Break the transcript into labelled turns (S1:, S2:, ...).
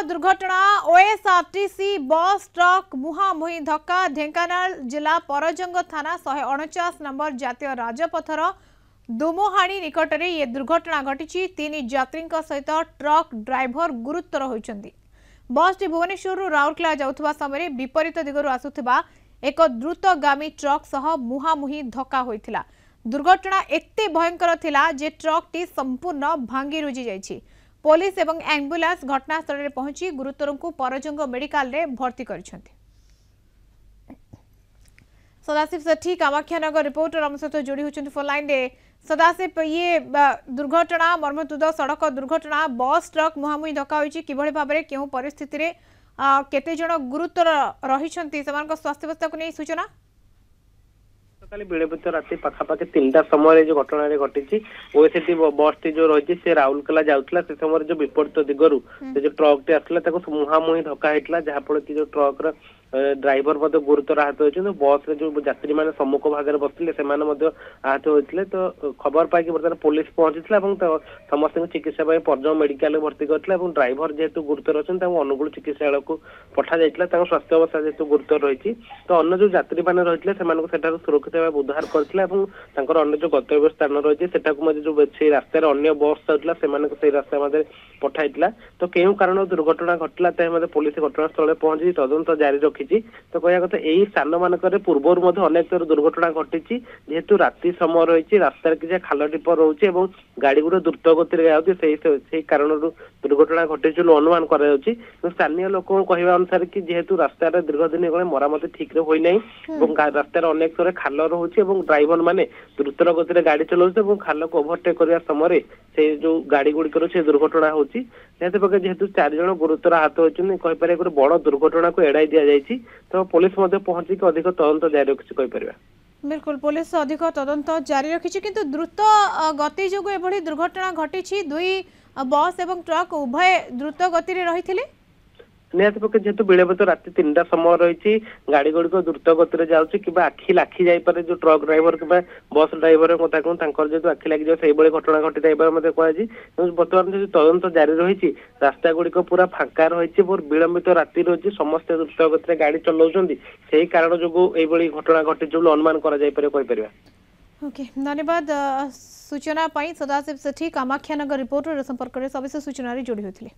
S1: दुर्घटना OSRTC bus truck मुहांमुही धक्का ढेंकानाल जिला परजंग थाना 149 नंबर जातीय राजपथर दुमोहाणी निकट में यह दुर्घटना घटी। 3 यात्री सहित ट्रक ड्राइवर गुरुतर होइछन्ति। बसटी भुवनेश्वर राउरकेला जाउथबा समय विपरीत दिगरु आसुथबा एक द्रुतगामी ट्रक सह मुहांमुही धक्का होइथिला। दुर्घटना एते भयंकर थिला जे ट्रकटी संपूर्ण भांगी रुजी जाइछि। पुलिस एवं एम्बुलेंस घटनास्थल में पहुंची गुरुतर को परजंग मेडिकल रे भर्ती करिसेंति। सदाशिव सेठी कामाख्यानगर रिपोर्टर आम सहित जोड़ी होचंती फोन लाइन रे। सदाशिव, ये दुर्घटना मर्मतुद सड़क दुर्घटना बस ट्रक मुहांमुही धक्का होइछि किभଳି भाबरे केउ परिस्थिति रे केते जण गुरुतर रहिसेंति सेमानक स्वास्थ्य अवस्था को नै सूचना
S2: विलंबित राति पाखापाखि 3टा समय जो घटना घटी ओएसटी बस टी जो रही से राउरकेला जाऊला से समय जो विपरीत दिगरु जो ट्रक टी आसला मुहांमुही धक्का होता जहाँफल कि जो ट्रक ड्राइवर गुरुतर आहत होती बस रे जो यात्री मैंने सम्मुख भाग में बसते आहत होते। तो खबर पाई बर्तमान पुलिस पहुंची समस्त चिकित्सा परजंग मेडिकल भर्ती करते ड्राइवर जेहेतु गुरुतर अच्छे अनुगुल चिकित्सा को पठा जाता स्वास्थ्य अवस्था जेहेतु गुरुतर रही। तो अन्य जो यात्री मैंने रही से सुरक्षित भाव उद्धार करते अन्य जो गंतव्य स्थान रही है जो रास्तार अन्य बस जाऊला से रास्ता पठाई। तो केउ कारण दुर्घटना घटला पुलिस घटनास्थल में पहुंची तदंत जारी रखी। तो कहया कथा यही स्थान मानक पूर्वर अनेक थर दुर्घटना घटी जेहेतु राति समय रही रास्तार किसी खाल टिप रोचे और गाड़ी गुड़ा द्रुत गति जाऊँगी कारण दुर्घटना घटी अनुमान कर स्थानीय लोक कहवा अनुसार कि जेहेतु रास्तार दीर्घ दिन मरामती ठीक होना रास्तार अनेक थर खाल रोचे ड्राइवर मैंने द्रुतर गति गाड़ी चलाऊ खाल को ओभरटेक करने समय से जो गाड़ी गुड़िकर से दुर्घटना होती जेहेतु 4 जण गुरुतर आहत होती कहीपर गोटे बड़ दुर्घटना को एड़ाई दि जाए। तो पुलिस पहुंची अधिक तदंत जारी रखी।
S1: बिल्कुल पुलिस अधिक तदंत जारी रखी किंतु द्रुत गति जो एभली दुर्घटना घटी 2 बस एवं ट्रक उभय द्रुत गति रे रही
S2: निहत पक्ष जेहेतु विलंबित राति 3टा समय रही गाड़ी गुड़िक द्रुत गति जाऊँगी कि आखि लाखी जापे जो ट्रक ड्राइवर कि बस ड्राइवर कथा कहूँ जेहतु आखि लगी जाए घटना घटी जापे कहुई बर्तमान जो तदंत जारी रही रास्ता गुड़िक पूरा फांका रही और विलंबित राति रही समस्त द्रुत गति गाड़ी चलाऊँ से कारण जो ये घटना घटी जो अनुमान कर।
S1: ओके धन्यवाद सूचना सदाशिव सेठी कामाख्यानगर रिपोर्टर संपर्क में सविशेष सूचना जोड़ी होते।